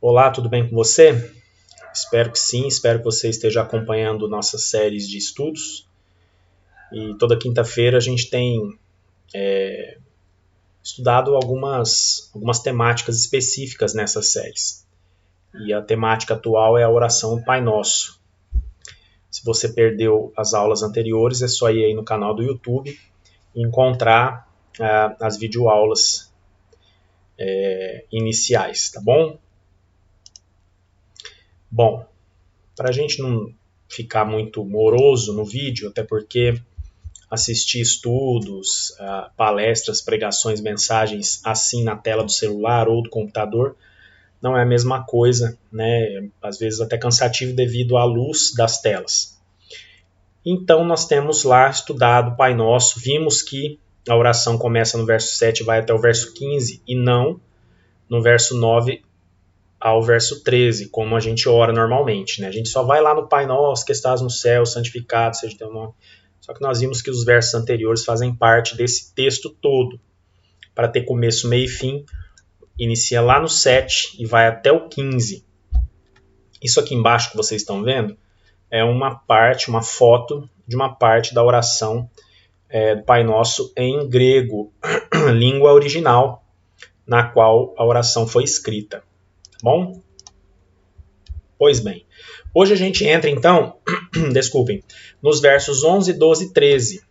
Olá, tudo bem com você? Espero que sim, espero que você esteja acompanhando nossas séries de estudos. E toda quinta-feira a gente tem estudado algumas temáticas específicas nessas séries. E a temática atual é a oração do Pai Nosso. Se você perdeu as aulas anteriores, é só ir aí no canal do YouTube e encontrar as videoaulas iniciais, tá bom? Bom, para a gente não ficar muito moroso no vídeo, até porque assistir estudos, palestras, pregações, mensagens assim na tela do celular ou do computador não é a mesma coisa, né? Às vezes até cansativo devido à luz das telas. Então nós temos lá estudado o Pai Nosso, vimos que a oração começa no verso 7 e vai até o verso 15 e não no verso 9 ao verso 13, como a gente ora normalmente, né? A gente só vai lá no Pai Nosso que estás no céu, santificado seja teu nome. Só que nós vimos que os versos anteriores fazem parte desse texto todo. Para ter começo, meio e fim, inicia lá no 7 e vai até o 15. Isso aqui embaixo que vocês estão vendo é uma foto de uma parte da oração do Pai Nosso em grego, língua original, na qual a oração foi escrita. Tá bom? Pois bem, hoje a gente entra então, desculpem, nos versos 11, 12 e 13.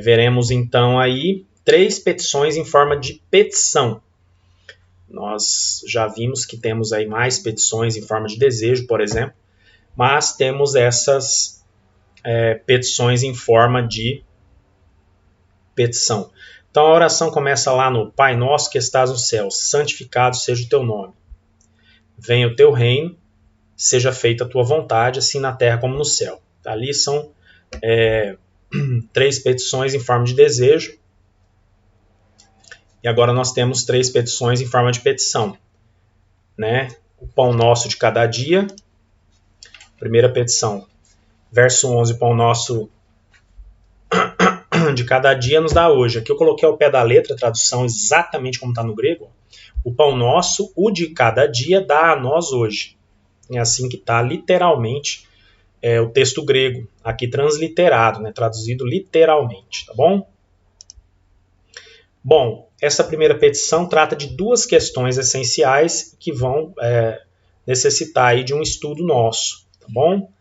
Veremos então aí 3 petições em forma de petição. Nós já vimos que temos aí mais petições em forma de desejo, por exemplo, mas temos essas petições em forma de petição. Então a oração começa lá no Pai Nosso que estás no céu, santificado seja o teu nome. Venha o teu reino, seja feita a tua vontade, assim na terra como no céu. Ali são 3 petições em forma de desejo. E agora nós temos 3 petições em forma de petição. Né? O pão nosso de cada dia. Primeira petição. Verso 11, o pão nosso de cada dia nos dá hoje. Aqui eu coloquei ao pé da letra a tradução exatamente como está no grego. O pão nosso, o de cada dia, dá a nós hoje. É assim que está literalmente o texto grego, aqui transliterado, né, traduzido literalmente, tá bom? Bom, essa primeira petição trata de 2 questões essenciais que vão necessitar aí de um estudo nosso, tá bom?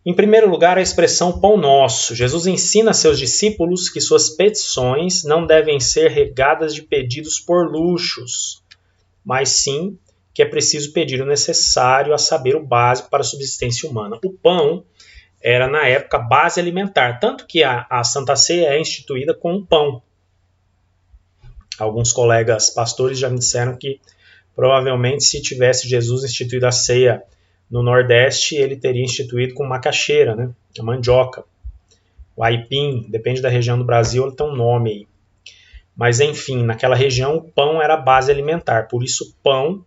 Em primeiro lugar, a expressão pão nosso. Jesus ensina a seus discípulos que suas petições não devem ser regadas de pedidos por luxos, mas sim que é preciso pedir o necessário, a saber, o básico para a subsistência humana. O pão era, na época, base alimentar, tanto que a Santa Ceia é instituída com o pão. Alguns colegas pastores já me disseram que, provavelmente, se tivesse Jesus instituído a ceia no Nordeste, ele teria instituído com macaxeira, né? A mandioca. O aipim, depende da região do Brasil, ele tem um nome aí. Mas, enfim, naquela região, o pão era a base alimentar. Por isso, o pão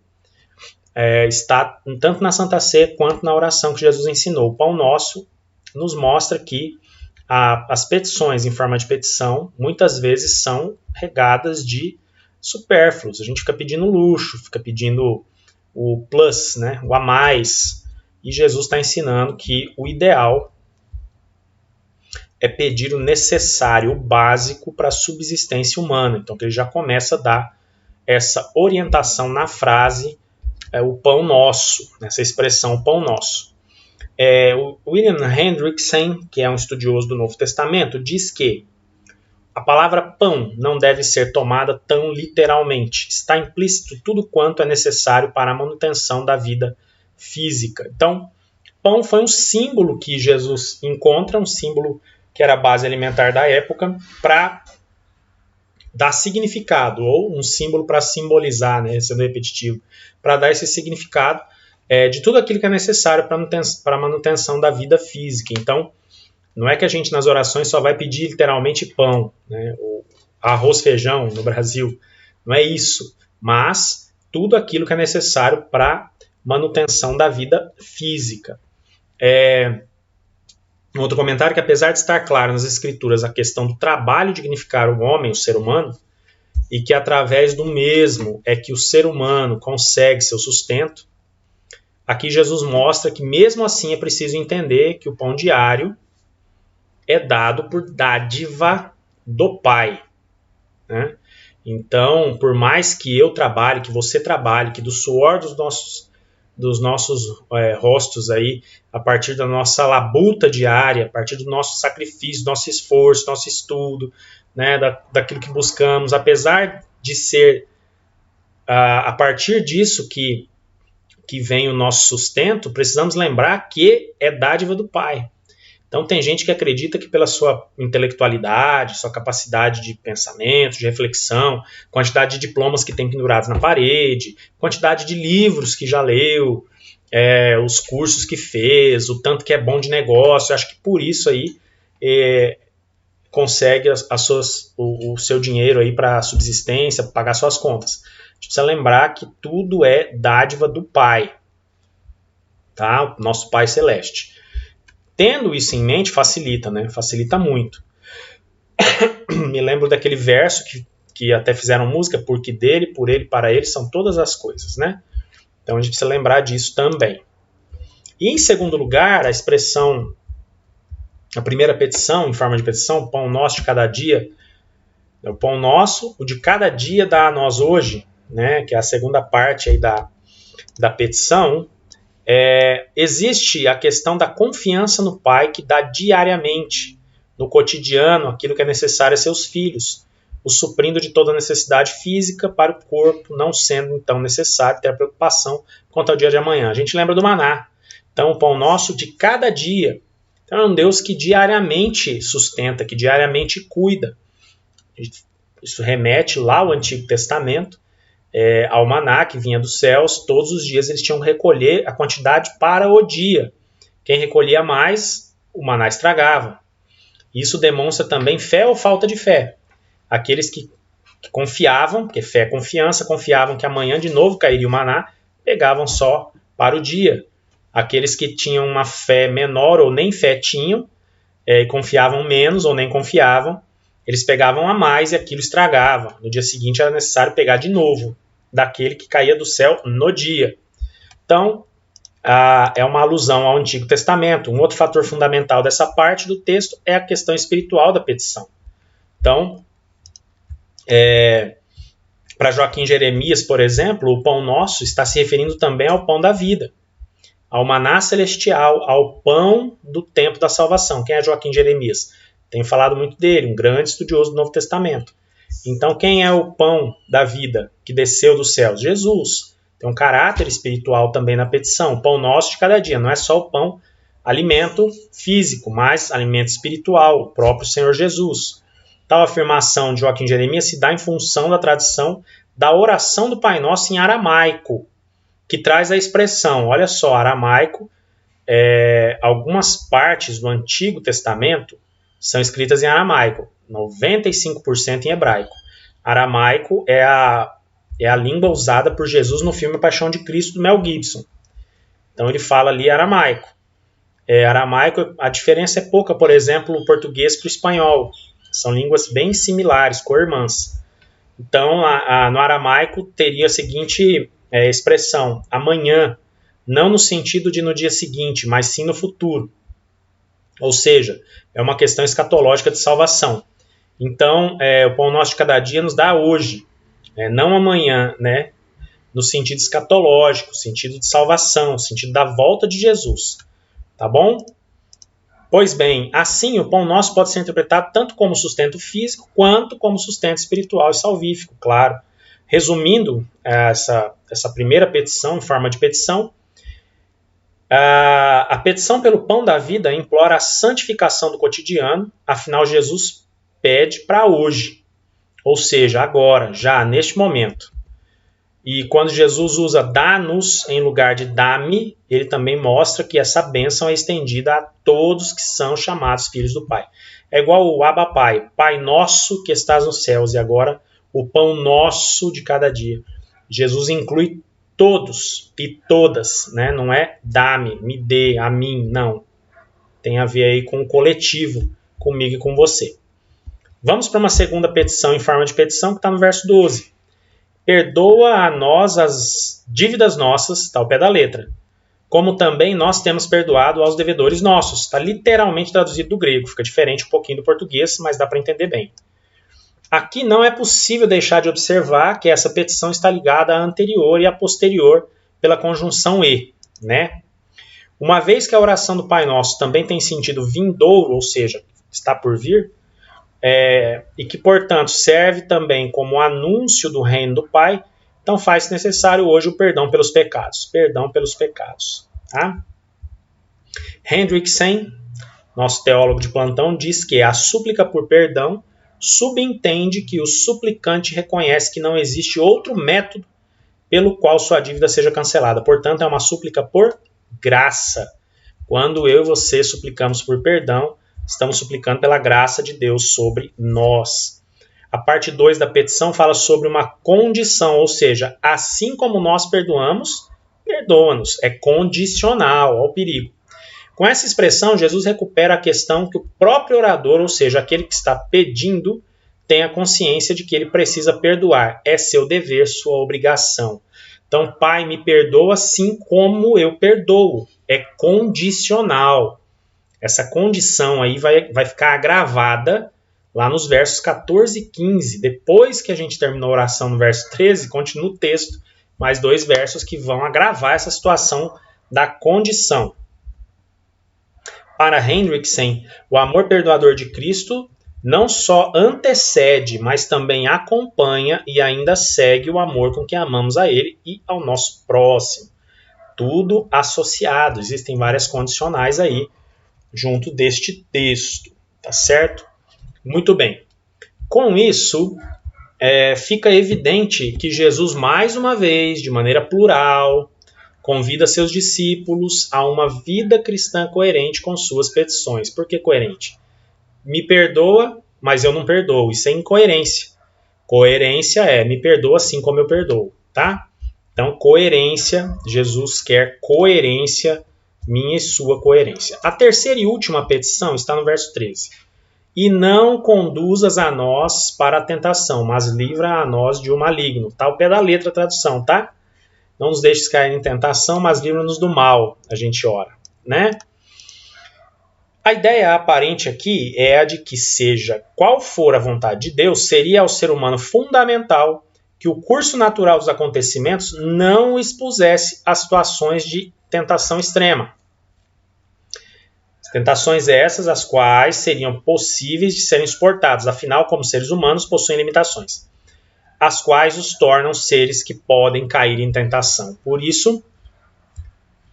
está tanto na Santa Ceia quanto na oração que Jesus ensinou. O pão nosso nos mostra que as petições em forma de petição muitas vezes são regadas de supérfluos. A gente fica pedindo luxo, fica pedindo o plus, né, o a mais. E Jesus está ensinando que o ideal é pedir o necessário, o básico para a subsistência humana. Então, ele já começa a dar essa orientação na frase o pão nosso, nessa expressão pão nosso. O William Hendrickson, que é um estudioso do Novo Testamento, diz que a palavra pão não deve ser tomada tão literalmente. Está implícito tudo quanto é necessário para a manutenção da vida física. Então, pão foi um símbolo que Jesus encontra, um símbolo que era a base alimentar da época, para dar significado, ou um símbolo para simbolizar, né, sendo repetitivo, para dar esse significado de tudo aquilo que é necessário para a manutenção da vida física. Então, não é que a gente nas orações só vai pedir literalmente pão, né, ou arroz, feijão no Brasil, não é isso, mas tudo aquilo que é necessário para manutenção da vida física. Um outro comentário que, apesar de estar claro nas escrituras a questão do trabalho dignificar o homem, o ser humano, e que através do mesmo é que o ser humano consegue seu sustento, aqui Jesus mostra que mesmo assim é preciso entender que o pão diário é dado por dádiva do Pai, né? Então, por mais que eu trabalhe, que você trabalhe, que do suor dos nossos rostos aí, a partir da nossa labuta diária, a partir do nosso sacrifício, nosso esforço, nosso estudo, né, daquilo que buscamos, apesar de ser a partir disso que vem o nosso sustento, precisamos lembrar que é dádiva do Pai. Então tem gente que acredita que pela sua intelectualidade, sua capacidade de pensamento, de reflexão, quantidade de diplomas que tem pendurados na parede, quantidade de livros que já leu, os cursos que fez, o tanto que é bom de negócio, eu acho que por isso aí consegue o seu dinheiro aí para subsistência, para pagar suas contas. A gente precisa lembrar que tudo é dádiva do Pai, tá? Nosso Pai Celeste. Tendo isso em mente, facilita, né? Facilita muito. Me lembro daquele verso que até fizeram música, porque dele, por ele, para ele, são todas as coisas, né? Então a gente precisa lembrar disso também. E em segundo lugar, a expressão, a primeira petição, em forma de petição, o pão nosso de cada dia, o pão nosso, o de cada dia dá a nós hoje, né? Que é a segunda parte aí da petição. Existe a questão da confiança no Pai que dá diariamente, no cotidiano, aquilo que é necessário a seus filhos, o suprindo de toda necessidade física para o corpo, não sendo então necessário ter a preocupação quanto ao dia de amanhã. A gente lembra do maná. Então, o pão nosso de cada dia. Então, é um Deus que diariamente sustenta, que diariamente cuida. Isso remete lá ao Antigo Testamento, ao maná que vinha dos céus. Todos os dias eles tinham que recolher a quantidade para o dia. Quem recolhia mais, o maná estragava. Isso demonstra também fé ou falta de fé. Aqueles que confiavam, porque fé é confiança, confiavam que amanhã de novo cairia o maná, pegavam só para o dia. Aqueles que tinham uma fé menor ou nem fé tinham, e confiavam menos ou nem confiavam, eles pegavam a mais e aquilo estragava. No dia seguinte era necessário pegar de novo, daquele que caía do céu no dia. Então, é uma alusão ao Antigo Testamento. Um outro fator fundamental dessa parte do texto é a questão espiritual da petição. Então, para Joaquim Jeremias, por exemplo, o pão nosso está se referindo também ao pão da vida, ao maná celestial, ao pão do tempo da salvação. Quem é Joaquim Jeremias? Tenho falado muito dele, um grande estudioso do Novo Testamento. Então, quem é o pão da vida que desceu dos céus? Jesus. Tem um caráter espiritual também na petição. O pão nosso de cada dia. Não é só o pão, alimento físico, mas alimento espiritual, o próprio Senhor Jesus. Tal afirmação de Joaquim Jeremias se dá em função da tradição da oração do Pai Nosso em aramaico, que traz a expressão, olha só, aramaico, algumas partes do Antigo Testamento são escritas em aramaico, 95% em hebraico. Aramaico é a língua usada por Jesus no filme A Paixão de Cristo, do Mel Gibson. Então ele fala ali aramaico. Aramaico, a diferença é pouca, por exemplo, o português para o espanhol. São línguas bem similares, co-irmãs. Então, no aramaico teria a seguinte expressão, amanhã, não no sentido de no dia seguinte, mas sim no futuro. Ou seja, é uma questão escatológica de salvação. Então, o pão nosso de cada dia nos dá hoje, não amanhã, né? No sentido escatológico, sentido de salvação, sentido da volta de Jesus. Tá bom? Pois bem, assim o pão nosso pode ser interpretado tanto como sustento físico, quanto como sustento espiritual e salvífico, claro. Resumindo essa primeira petição, em forma de petição, a petição pelo pão da vida implora a santificação do cotidiano, afinal Jesus pede para hoje, ou seja, agora, já, neste momento. E quando Jesus usa dá-nos em lugar de dá-me, ele também mostra que essa bênção é estendida a todos que são chamados filhos do Pai. É igual o Abba Pai, Pai nosso que estás nos céus, e agora o pão nosso de cada dia. Jesus inclui todos e todas, né? Não é dá-me, me dê, a mim, não. Tem a ver aí com o coletivo, comigo e com você. Vamos para uma segunda petição em forma de petição que está no verso 12. Perdoa a nós as dívidas nossas, está ao pé da letra, como também nós temos perdoado aos devedores nossos. Está literalmente traduzido do grego, fica diferente um pouquinho do português, mas dá para entender bem. Aqui não é possível deixar de observar que essa petição está ligada à anterior e à posterior pela conjunção e, né? Uma vez que a oração do Pai Nosso também tem sentido vindouro, ou seja, está por vir, e que, portanto, serve também como anúncio do reino do Pai, então faz necessário hoje o perdão pelos pecados. Perdão pelos pecados. Tá? Hendrickson, nosso teólogo de plantão, diz que a súplica por perdão subentende que o suplicante reconhece que não existe outro método pelo qual sua dívida seja cancelada. Portanto, é uma súplica por graça. Quando eu e você suplicamos por perdão, estamos suplicando pela graça de Deus sobre nós. A parte 2 da petição fala sobre uma condição, ou seja, assim como nós perdoamos, perdoa-nos. É condicional, ao perigo. Com essa expressão, Jesus recupera a questão que o próprio orador, ou seja, aquele que está pedindo, tem a consciência de que ele precisa perdoar. É seu dever, sua obrigação. Então, Pai, me perdoa assim como eu perdoo. É condicional. Essa condição aí vai ficar agravada lá nos versos 14 e 15. Depois que a gente terminou a oração no verso 13, continua o texto, mais 2 versos que vão agravar essa situação da condição. Para Hendrickson, o amor perdoador de Cristo não só antecede, mas também acompanha e ainda segue o amor com que amamos a Ele e ao nosso próximo. Tudo associado, existem várias condicionais aí junto deste texto, tá certo? Muito bem. Com isso, fica evidente que Jesus, mais uma vez, de maneira plural, convida seus discípulos a uma vida cristã coerente com suas petições. Por que coerente? Me perdoa, mas eu não perdoo. Isso é incoerência. Coerência é me perdoa assim como eu perdoo, tá? Então, coerência, Jesus quer coerência, minha e sua coerência. A terceira e última petição está no verso 13. E não conduzas a nós para a tentação, mas livra a nós de um maligno. Tá ao pé da letra a tradução, tá? Não nos deixes cair em tentação, mas livra-nos do mal, a gente ora, né? A ideia aparente aqui é a de que, seja qual for a vontade de Deus, seria ao ser humano fundamental que o curso natural dos acontecimentos não o expusesse a situações de tentação extrema. Tentações essas, as quais seriam possíveis de serem suportadas, afinal, como seres humanos, possuem limitações, as quais os tornam seres que podem cair em tentação. Por isso,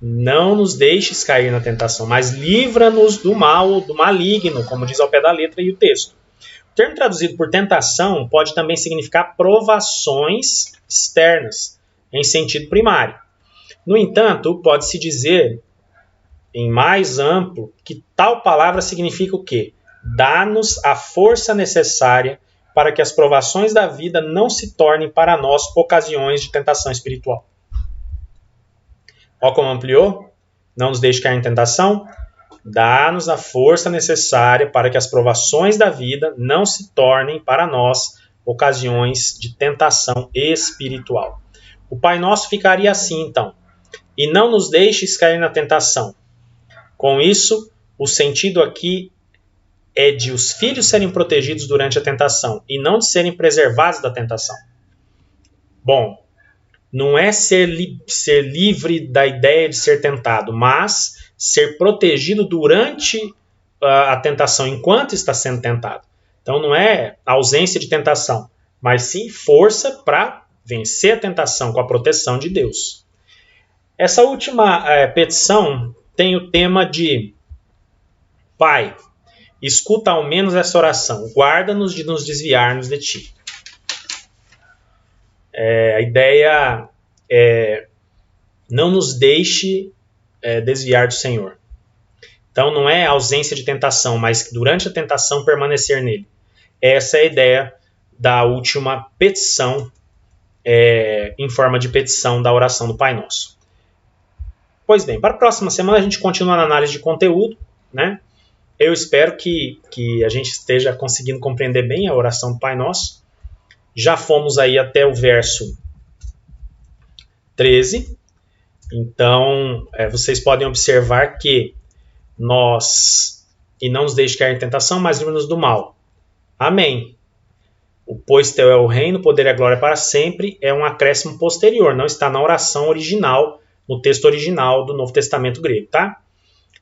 não nos deixes cair na tentação, mas livra-nos do mal, do maligno, como diz ao pé da letra e o texto. O termo traduzido por tentação pode também significar provações externas, em sentido primário. No entanto, pode-se dizer, em mais amplo, que tal palavra significa o quê? Dá-nos a força necessária para que as provações da vida não se tornem para nós ocasiões de tentação espiritual. Olha como ampliou? Não nos deixe cair em tentação. Dá-nos a força necessária para que as provações da vida não se tornem para nós ocasiões de tentação espiritual. O Pai Nosso ficaria assim, então. E não nos deixes cair na tentação. Com isso, o sentido aqui é de os filhos serem protegidos durante a tentação e não de serem preservados da tentação. Bom, não é ser livre da ideia de ser tentado, mas ser protegido durante a tentação enquanto está sendo tentado. Então não é ausência de tentação, mas sim força para vencer a tentação com a proteção de Deus. Essa última petição tem o tema de Pai, escuta ao menos essa oração, guarda-nos de nos desviarmos de Ti. A ideia é não nos deixe desviar do Senhor. Então não é ausência de tentação, mas durante a tentação permanecer nele. Essa é a ideia da última petição, em forma de petição da oração do Pai Nosso. Pois bem, para a próxima semana a gente continua na análise de conteúdo, né? eu espero que a gente esteja conseguindo compreender bem a oração do Pai Nosso. Já fomos aí até o verso 13. Então, vocês podem observar que e não nos deixe cair em tentação, mas livra-nos do mal. Amém. O pois teu é o reino, o poder e a glória para sempre é um acréscimo posterior, não está na oração original, no texto original do Novo Testamento grego, tá?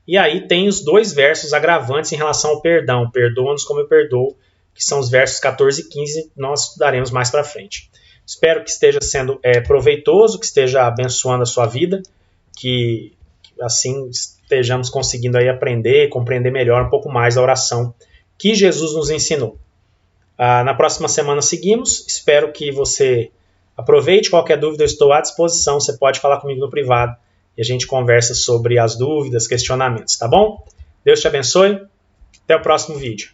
E aí tem os 2 versos agravantes em relação ao perdão. Perdoa-nos como eu perdoo, que são os versos 14 e 15, nós estudaremos mais para frente. Espero que esteja sendo proveitoso, que esteja abençoando a sua vida, que assim estejamos conseguindo aí aprender, compreender melhor um pouco mais a oração que Jesus nos ensinou. Na próxima semana seguimos, espero que você aproveite. Qualquer dúvida eu estou à disposição, você pode falar comigo no privado e a gente conversa sobre as dúvidas, questionamentos, tá bom? Deus te abençoe, até o próximo vídeo.